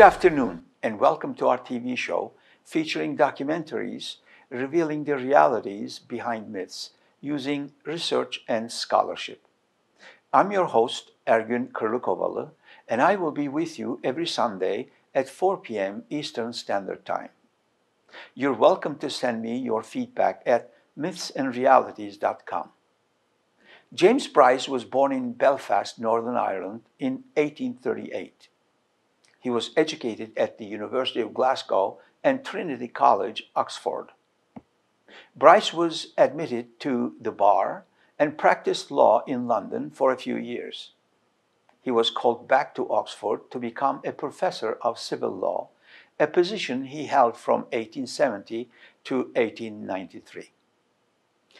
afternoon and welcome to our TV show featuring documentaries revealing the realities behind myths using research and scholarship. I'm your host, Ergün Kırlıkovalı, and I will be with you every Sunday at 4 p.m. Eastern Standard Time. You're welcome to send me your feedback at mythsandrealities.com. James Bryce was born in Belfast, Northern Ireland in 1838. He was educated at the University of Glasgow and Trinity College, Oxford. Bryce was admitted to the bar and practiced law in London for a few years. He was called back to Oxford to become a professor of civil law, a position he held from 1870 to 1893.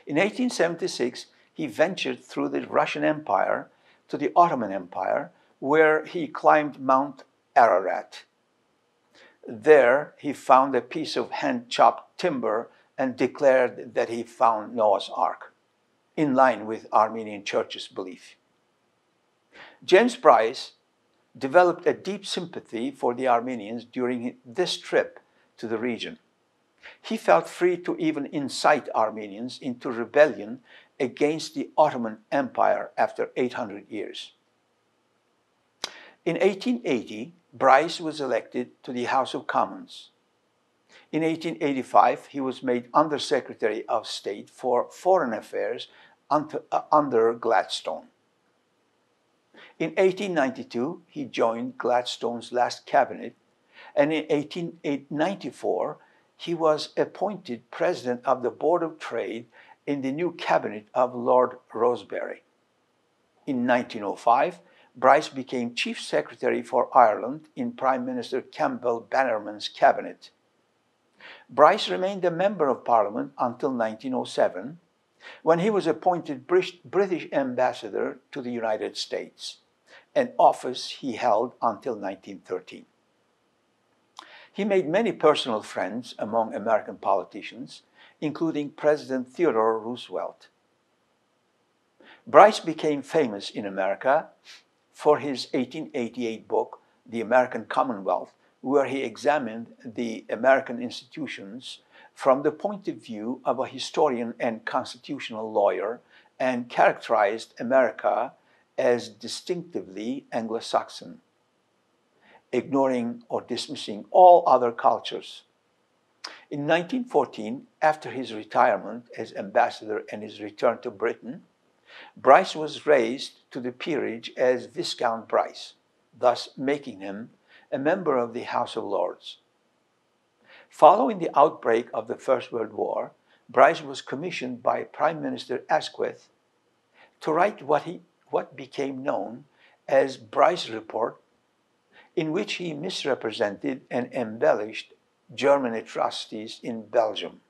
In 1876, he ventured through the Russian Empire to the Ottoman Empire, where he climbed Mount Ararat. There, he found a piece of hand-chopped timber and declared that he found Noah's Ark, in line with Armenian Church's belief. James Bryce developed a deep sympathy for the Armenians during this trip to the region. He felt free to even incite Armenians into rebellion against the Ottoman Empire after 800 years. In 1880, Bryce was elected to the House of Commons. In 1885, he was made Under-Secretary of State for Foreign Affairs under Gladstone. In 1892, he joined Gladstone's last cabinet, and in 1894, he was appointed President of the Board of Trade in the new cabinet of Lord Rosebery. In 1905, Bryce became Chief Secretary for Ireland in Prime Minister Campbell Bannerman's cabinet. Bryce remained a member of Parliament until 1907, when he was appointed British Ambassador to the United States, an office he held until 1913. He made many personal friends among American politicians, including President Theodore Roosevelt. Bryce became famous in America for his 1888 book, The American Commonwealth, where he examined the American institutions from the point of view of a historian and constitutional lawyer and characterized America as distinctively Anglo-Saxon, ignoring or dismissing all other cultures. In 1914, after his retirement as ambassador and his return to Britain, Bryce was raised to the peerage as Viscount Bryce, thus making him a member of the House of Lords. Following the outbreak of the First World War, Bryce was commissioned by Prime Minister Asquith to write what became known as Bryce Report, in which he misrepresented and embellished German atrocities in Belgium.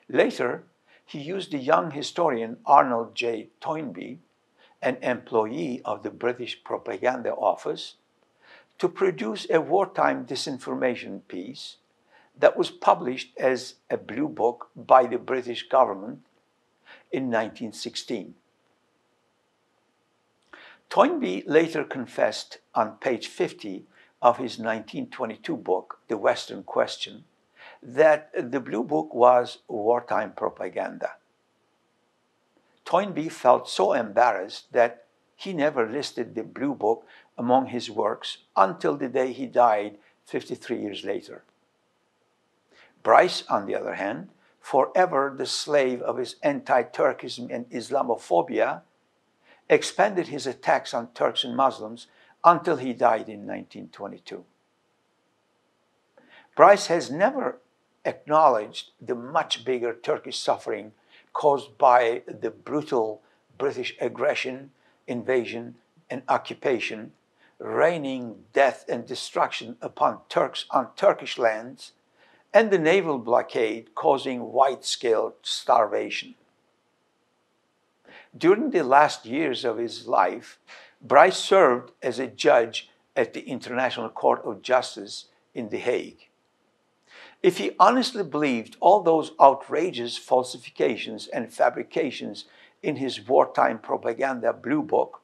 Later, he used the young historian Arnold J. Toynbee, an employee of the British Propaganda Office, to produce a wartime disinformation piece that was published as a blue book by the British government in 1916. Toynbee later confessed on page 50 of his 1922 book, The Western Question, that the Blue Book was wartime propaganda. Toynbee felt so embarrassed that he never listed the Blue Book among his works until the day he died 53 years later. Bryce, on the other hand, forever the slave of his anti-Turkism and Islamophobia, expanded his attacks on Turks and Muslims until he died in 1922. Bryce has never acknowledged the much bigger Turkish suffering caused by the brutal British aggression, invasion, and occupation, raining death and destruction upon Turks on Turkish lands, and the naval blockade causing wide-scale starvation. During the last years of his life, Bryce served as a judge at the International Court of Justice in The Hague. If he honestly believed all those outrageous falsifications and fabrications in his wartime propaganda blue book,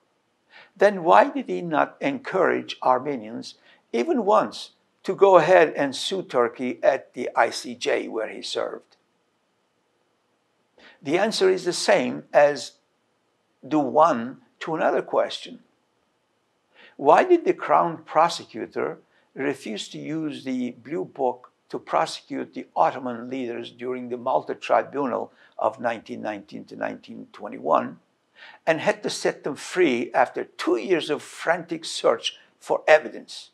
then why did he not encourage Armenians even once, to go ahead and sue Turkey at the ICJ where he served? The answer is the same as the one to another question. Why did the Crown Prosecutor refuse to use the Blue Book to prosecute the Ottoman leaders during the Malta Tribunal of 1919 to 1921 and had to set them free after 2 years of frantic search for evidence?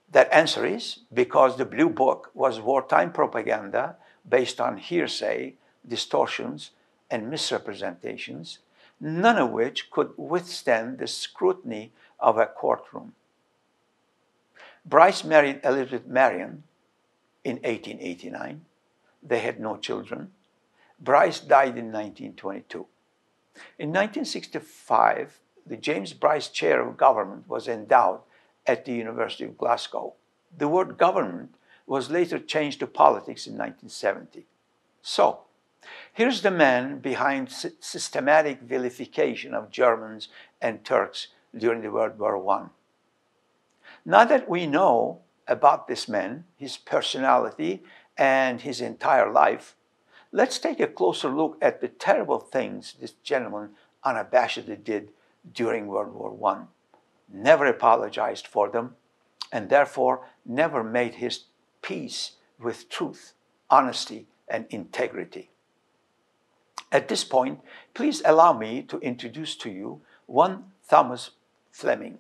That answer is because the Blue Book was wartime propaganda based on hearsay, distortions, and misrepresentations, none of which could withstand the scrutiny of a courtroom. Bryce married Elizabeth Marion in 1889. They had no children. Bryce died in 1922. In 1965, the James Bryce Chair of Government was endowed at the University of Glasgow. The word government was later changed to politics in 1970. So, here's the man behind systematic vilification of Germans and Turks during the World War I. Now that we know about this man, his personality, and his entire life, let's take a closer look at the terrible things this gentleman unabashedly did during World War I. Never apologized for them, and therefore never made his peace with truth, honesty, and integrity. At this point, please allow me to introduce to you one Thomas Fleming,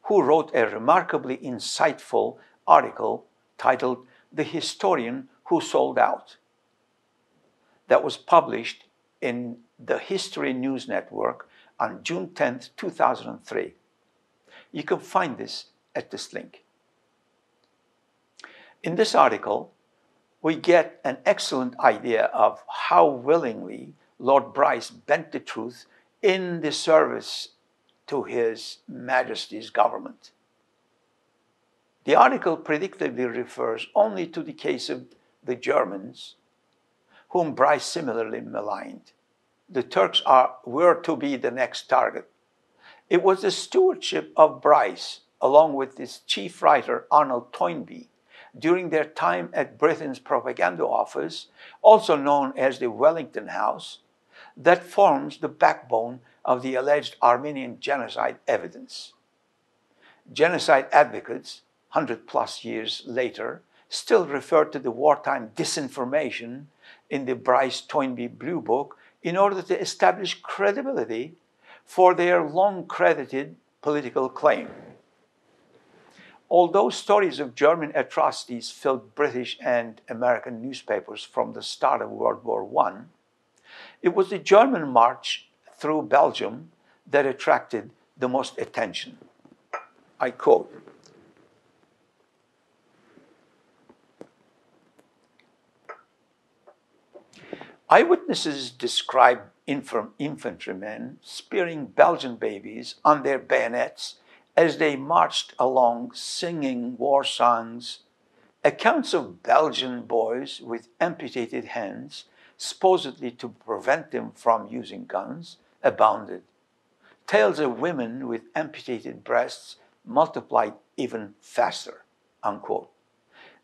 who wrote a remarkably insightful article titled "The Historian Who Sold Out," that was published in the History News Network on June 10, 2003. You can find this at this link. In this article, we get an excellent idea of how willingly Lord Bryce bent the truth in the service to His Majesty's government. The article predictably refers only to the case of the Germans, whom Bryce similarly maligned. The Turks were to be the next target. It was the stewardship of Bryce, along with his chief writer Arnold Toynbee, during their time at Britain's propaganda office, also known as the Wellington House, that forms the backbone of the alleged Armenian genocide evidence. Genocide advocates, 100+ years later, still refer to the wartime disinformation in the Bryce-Toynbee Blue Book in order to establish credibility for their long-credited political claim. Although stories of German atrocities filled British and American newspapers from the start of World War I, it was the German march through Belgium that attracted the most attention. I quote, "Eyewitnesses describe infantrymen spearing Belgian babies on their bayonets as they marched along singing war songs. Accounts of Belgian boys with amputated hands, supposedly to prevent them from using guns, abounded. Tales of women with amputated breasts multiplied even faster," unquote.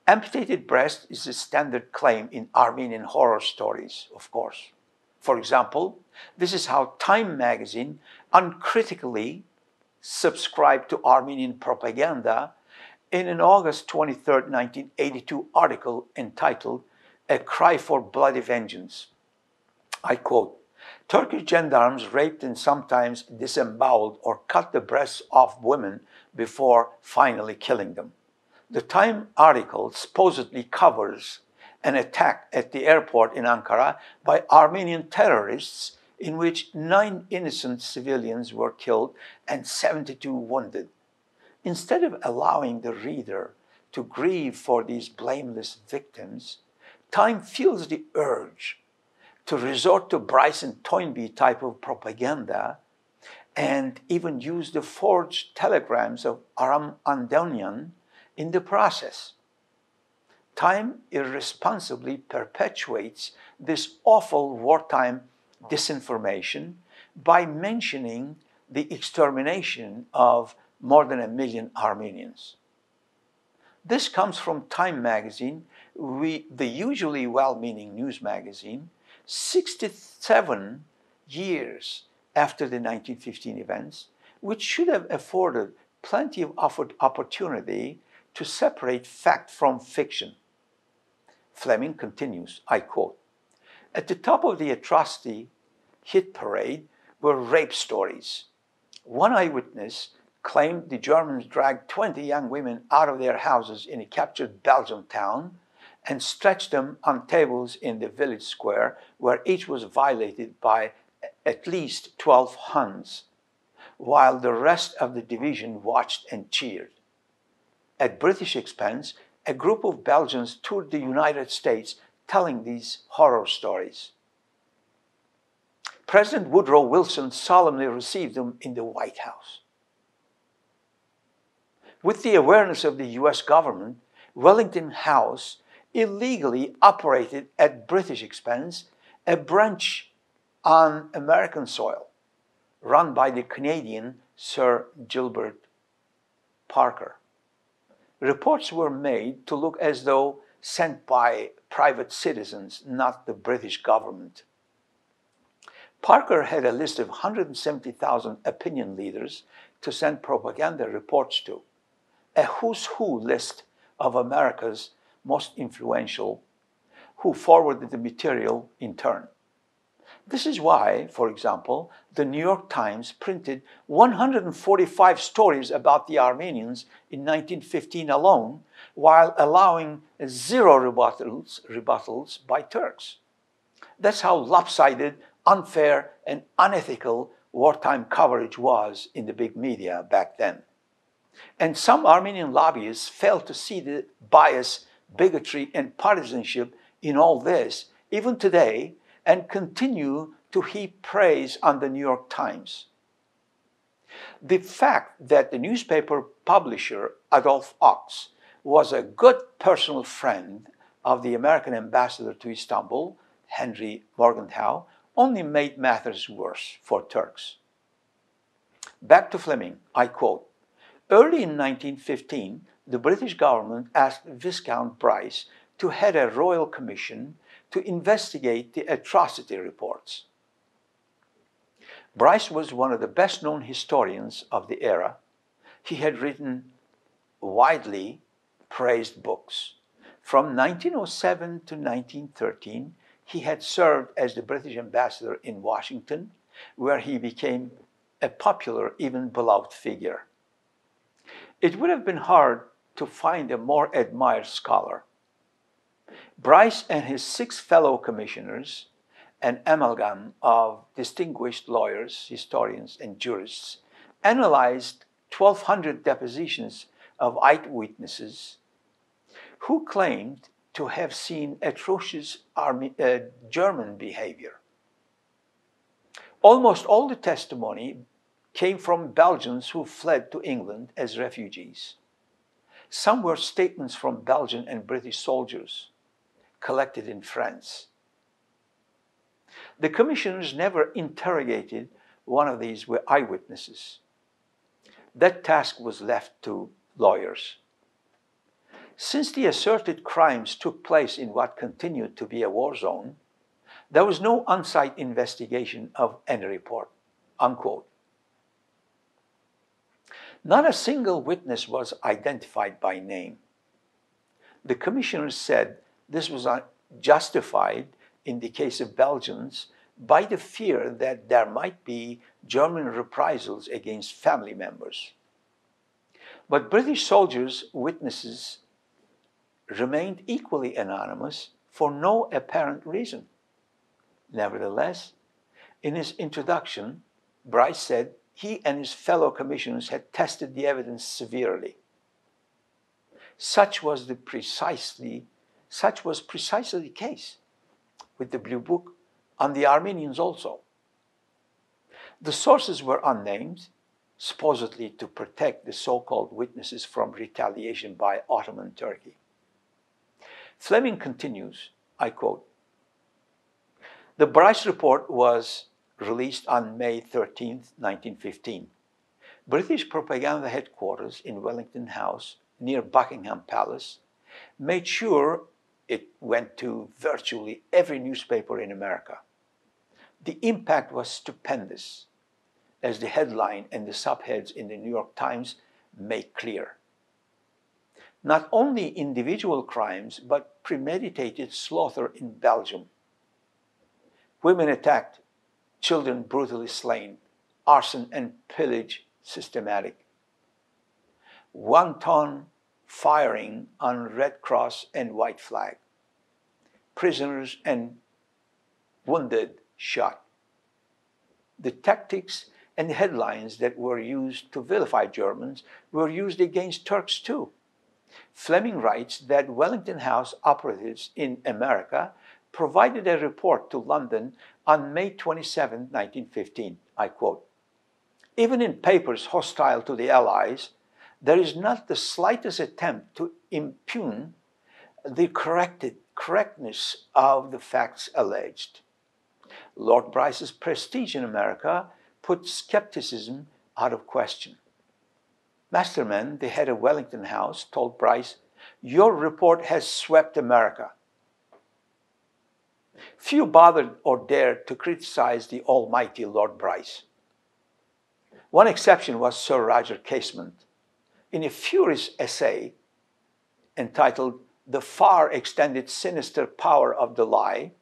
Amputated breast is a standard claim in Armenian horror stories, of course. For example, this is how Time magazine uncritically subscribed to Armenian propaganda in an August 23, 1982 article entitled "A Cry for Bloody Vengeance." I quote, "Turkish gendarmes raped and sometimes disemboweled or cut the breasts off women before finally killing them." The Time article supposedly covers an attack at the airport in Ankara by Armenian terrorists in which 9 innocent civilians were killed and 72 wounded. Instead of allowing the reader to grieve for these blameless victims, Time feels the urge to resort to Bryce and Toynbee type of propaganda and even use the forged telegrams of Aram Andonian in the process. Time irresponsibly perpetuates this awful wartime disinformation by mentioning the extermination of more than 1 million Armenians. This comes from Time magazine, the usually well-meaning news magazine, 67 years after the 1915 events, which should have afforded plenty of opportunity to separate fact from fiction. Fleming continues, I quote, "At the top of the atrocity hit parade were rape stories. One eyewitness claimed the Germans dragged 20 young women out of their houses in a captured Belgian town and stretched them on tables in the village square, where each was violated by at least 12 Huns, while the rest of the division watched and cheered. At British expense, a group of Belgians toured the United States telling these horror stories. President Woodrow Wilson solemnly received them in the White House." With the awareness of the US government, Wellington House illegally operated at British expense a branch on American soil run by the Canadian Sir Gilbert Parker. Reports were made to look as though sent by private citizens, not the British government. Parker had a list of 170,000 opinion leaders to send propaganda reports to, a who's who list of America's most influential, who forwarded the material in turn. This is why, for example, the New York Times printed 145 stories about the Armenians in 1915 alone, while allowing 0 rebuttals by Turks. That's how lopsided, unfair, and unethical wartime coverage was in the big media back then. And some Armenian lobbyists failed to see the bias, bigotry, and partisanship in all this, even today, and continue to heap praise on the New York Times. The fact that the newspaper publisher Adolph Ox was a good personal friend of the American ambassador to Istanbul, Henry Morgenthau, only made matters worse for Turks. Back to Fleming, I quote, "Early in 1915, the British government asked Viscount Bryce to head a royal commission to investigate the atrocity reports. Bryce was one of the best-known historians of the era. He had written widely praised books. From 1907 to 1913, he had served as the British ambassador in Washington, where he became a popular, even beloved figure. It would have been hard to find a more admired scholar. Bryce and his 6 fellow commissioners, an amalgam of distinguished lawyers, historians, and jurists, analyzed 1,200 depositions of eyewitnesses who claimed to have seen atrocious German behavior. Almost all the testimony came from Belgians who fled to England as refugees. Some were statements from Belgian and British soldiers collected in France. The commissioners never interrogated one of these eyewitnesses. That task was left to lawyers. Since the asserted crimes took place in what continued to be a war zone, there was no on-site investigation of any report," unquote. Not a single witness was identified by name. The commissioners said this was justified in the case of Belgians by the fear that there might be German reprisals against family members. But British soldiers' witnesses remained equally anonymous for no apparent reason. Nevertheless, in his introduction, Bryce said he and his fellow commissioners had tested the evidence severely. Such was precisely the case with the Blue Book on the Armenians also. The sources were unnamed, supposedly to protect the so-called witnesses from retaliation by Ottoman Turkey. Fleming continues, I quote, "The Bryce report was released on May 13, 1915. British propaganda headquarters in Wellington House, near Buckingham Palace, made sure it went to virtually every newspaper in America. The impact was stupendous, as the headline and the subheads in the New York Times make clear. Not only individual crimes, but premeditated slaughter in Belgium. Women attacked, children brutally slain, arson and pillage systematic. Wanton firing on Red Cross and white flag. Prisoners and wounded shot. The tactics and headlines that were used to vilify Germans were used against Turks too. Fleming writes that Wellington House operatives in America provided a report to London on May 27, 1915. I quote, "Even in papers hostile to the Allies, there is not the slightest attempt to impugn the correctness of the facts alleged. Lord Bryce's prestige in America put skepticism out of question." Masterman, the head of Wellington House, told Bryce, "Your report has swept America." Few bothered or dared to criticize the almighty Lord Bryce. One exception was Sir Roger Casement. In a furious essay entitled "The Far Extended Sinister Power of the Lie,"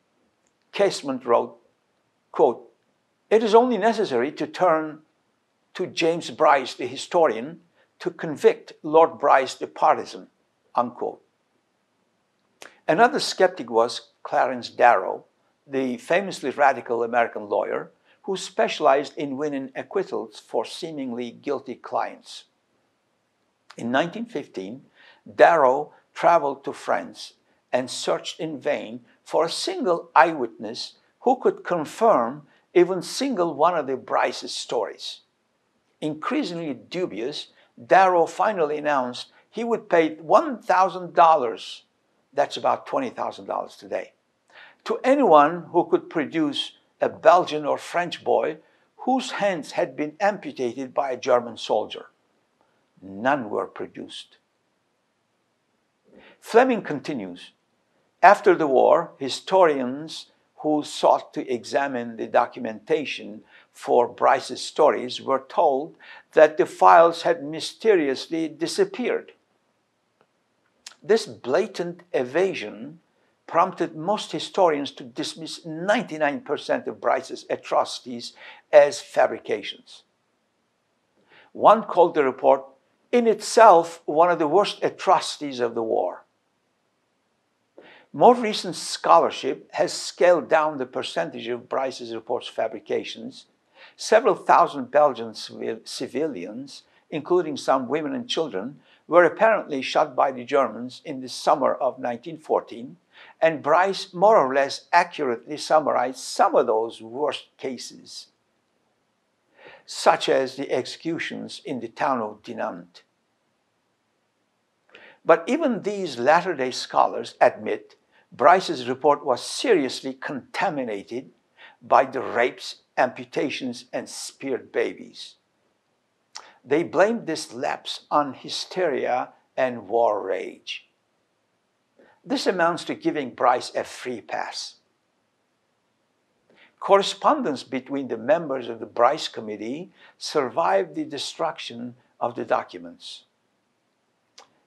Casement wrote, quote, "It is only necessary to turn to James Bryce, the historian, to convict Lord Bryce, the partisan," unquote. Another skeptic was Clarence Darrow, the famously radical American lawyer who specialized in winning acquittals for seemingly guilty clients. In 1915, Darrow traveled to France and searched in vain for a single eyewitness who could confirm even single one of the Bryce's stories. Increasingly dubious, Darrow finally announced he would pay $1,000, that's about $20,000 today, to anyone who could produce a Belgian or French boy whose hands had been amputated by a German soldier. None were produced. Fleming continues, "After the war, historians who sought to examine the documentation for Bryce's stories were told that the files had mysteriously disappeared. This blatant evasion prompted most historians to dismiss 99% of Bryce's atrocities as fabrications. One called the report in itself one of the worst atrocities of the war. More recent scholarship has scaled down the percentage of Bryce's report's fabrications. Several thousand Belgian civilians, including some women and children, were apparently shot by the Germans in the summer of 1914, and Bryce more or less accurately summarized some of those worst cases, such as the executions in the town of Dinant. But even these latter-day scholars admit Bryce's report was seriously contaminated by the rapes, amputations, and speared babies. They blamed this lapse on hysteria and war rage. This amounts to giving Bryce a free pass. Correspondence between the members of the Bryce Committee survived the destruction of the documents.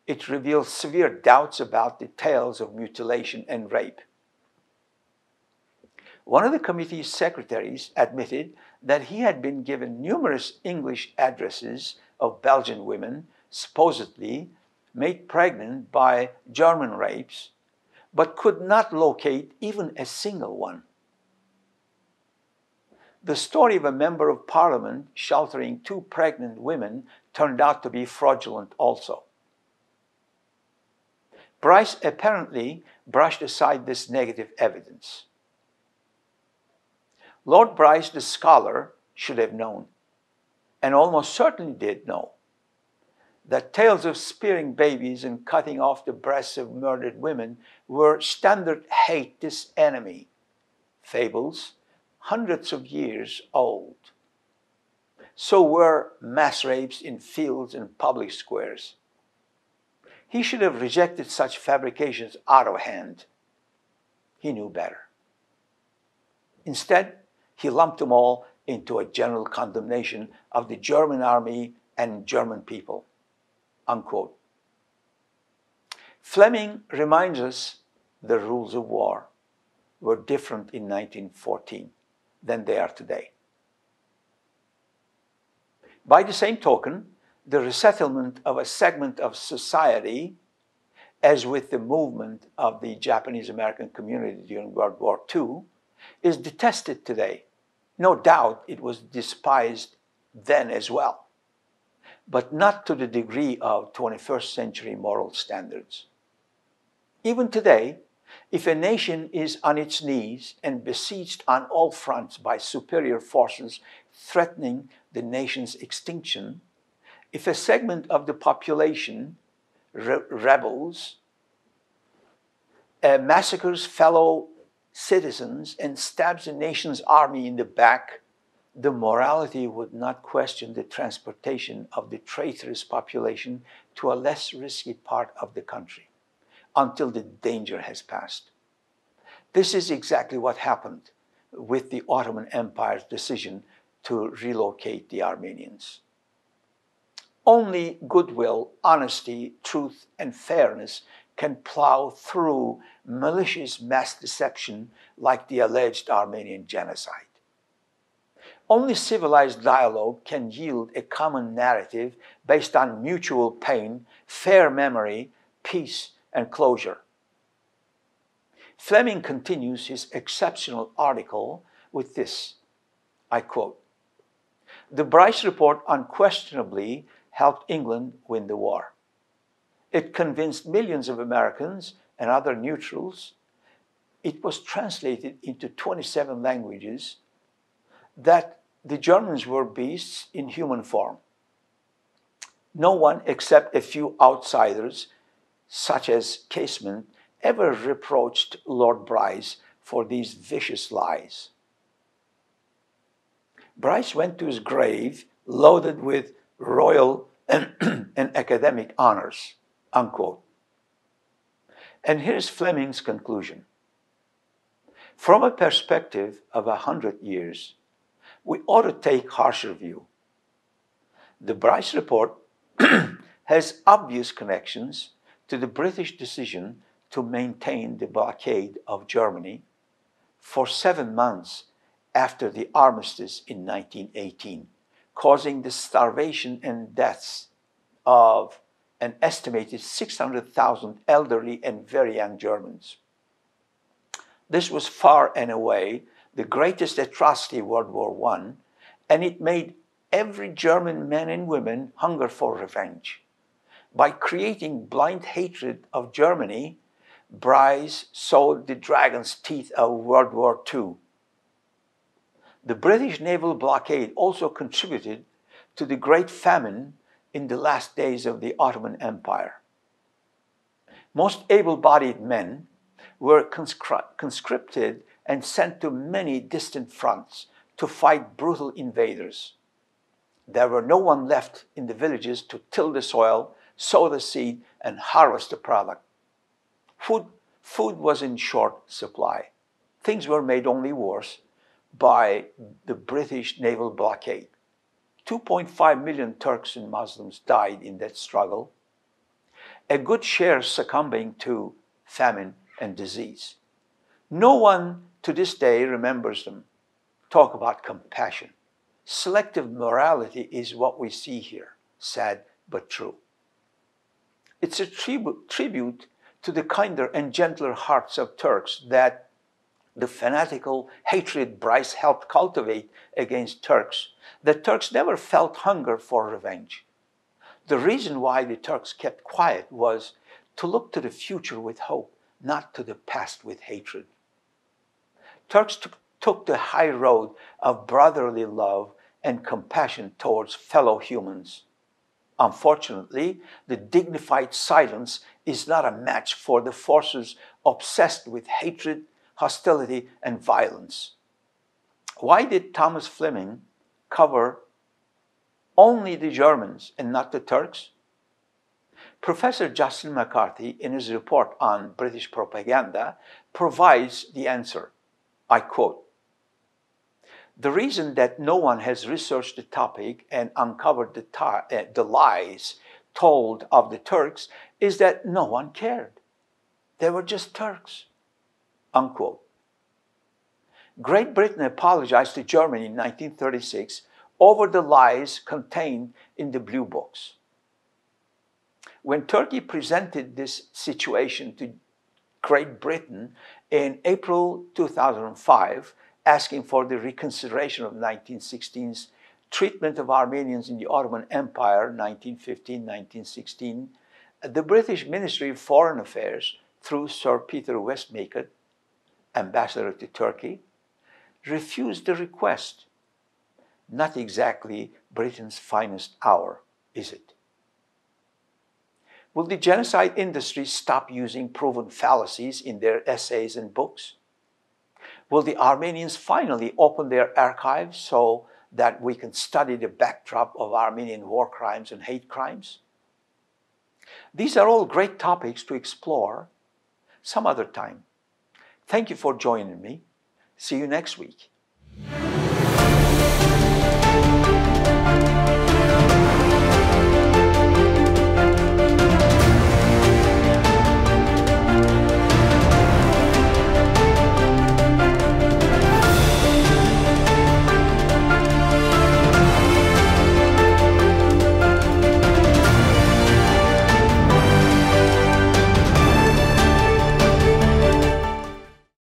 It reveals severe doubts about the tales of mutilation and rape. One of the committee's secretaries admitted that he had been given numerous English addresses of Belgian women supposedly made pregnant by German rapes, but could not locate even a single one. The story of a member of parliament sheltering 2 pregnant women turned out to be fraudulent also. Bryce apparently brushed aside this negative evidence. Lord Bryce, the scholar, should have known, and almost certainly did know, that tales of spearing babies and cutting off the breasts of murdered women were standard hate this enemy fables hundreds of years old. So were mass rapes in fields and public squares. He should have rejected such fabrications out of hand. He knew better. Instead, he lumped them all into a general condemnation of the German army and German people, unquote. Fleming reminds us the rules of war were different in 1914 than they are today. By the same token, the resettlement of a segment of society, as with the movement of the Japanese-American community during World War II, is detested today. No doubt it was despised then as well, but not to the degree of 21st century moral standards. Even today, if a nation is on its knees and besieged on all fronts by superior forces threatening the nation's extinction, if a segment of the population rebels, massacres fellow citizens, and stabs the nation's army in the back, the morality would not question the transportation of the traitorous population to a less risky part of the country until the danger has passed. This is exactly what happened with the Ottoman Empire's decision to relocate the Armenians. Only goodwill, honesty, truth, and fairness can plow through malicious mass deception like the alleged Armenian genocide. Only civilized dialogue can yield a common narrative based on mutual pain, fair memory, peace, and closure. Fleming continues his exceptional article with this, I quote, "The Bryce Report unquestionably helped England win the war. It convinced millions of Americans and other neutrals. It was translated into 27 languages that the Germans were beasts in human form. No one except a few outsiders, such as Casement, ever reproached Lord Bryce for these vicious lies." Bryce went to his grave loaded with royal and academic honors, unquote. And here's Fleming's conclusion. From a perspective of 100 years, we ought to take harsher view. The Bryce Report has obvious connections to the British decision to maintain the blockade of Germany for 7 months after the armistice in 1918, causing the starvation and deaths of an estimated 600,000 elderly and very young Germans. This was far and away the greatest atrocity of World War I, and it made every German man and woman hunger for revenge. By creating blind hatred of Germany, Bryce sowed the dragon's teeth of World War II. The British naval blockade also contributed to the Great Famine in the last days of the Ottoman Empire. Most able-bodied men were conscripted and sent to many distant fronts to fight brutal invaders. There were no one left in the villages to till the soil, sow the seed, and harvest the product. Food was in short supply. Things were made only worse by the British naval blockade. 2.5 million Turks and Muslims died in that struggle, a good share succumbing to famine and disease. No one to this day remembers them. Talk about compassion. Selective morality is what we see here, sad but true. It's a tribute to the kinder and gentler hearts of Turks that the fanatical hatred Bryce helped cultivate against Turks, that Turks never felt hunger for revenge. The reason why the Turks kept quiet was to look to the future with hope, not to the past with hatred. Turks took the high road of brotherly love and compassion towards fellow humans. Unfortunately, the dignified silence is not a match for the forces obsessed with hatred, hostility, and violence. Why did Thomas Fleming cover only the Germans and not the Turks? Professor Justin McCarthy, in his report on British propaganda, provides the answer. I quote, "The reason that no one has researched the topic and uncovered the lies told of the Turks is that no one cared. They were just Turks." Unquote. Great Britain apologized to Germany in 1936 over the lies contained in the Blue Books. When Turkey presented this situation to Great Britain in April 2005, asking for the reconsideration of 1916's treatment of Armenians in the Ottoman Empire, 1915-1916, the British Ministry of Foreign Affairs, through Sir Peter Westmacote, ambassador to Turkey, refused the request. Not exactly Britain's finest hour, is it? Will the genocide industry stop using proven fallacies in their essays and books? Will the Armenians finally open their archives so that we can study the backdrop of Armenian war crimes and hate crimes? These are all great topics to explore some other time. Thank you for joining me. See you next week.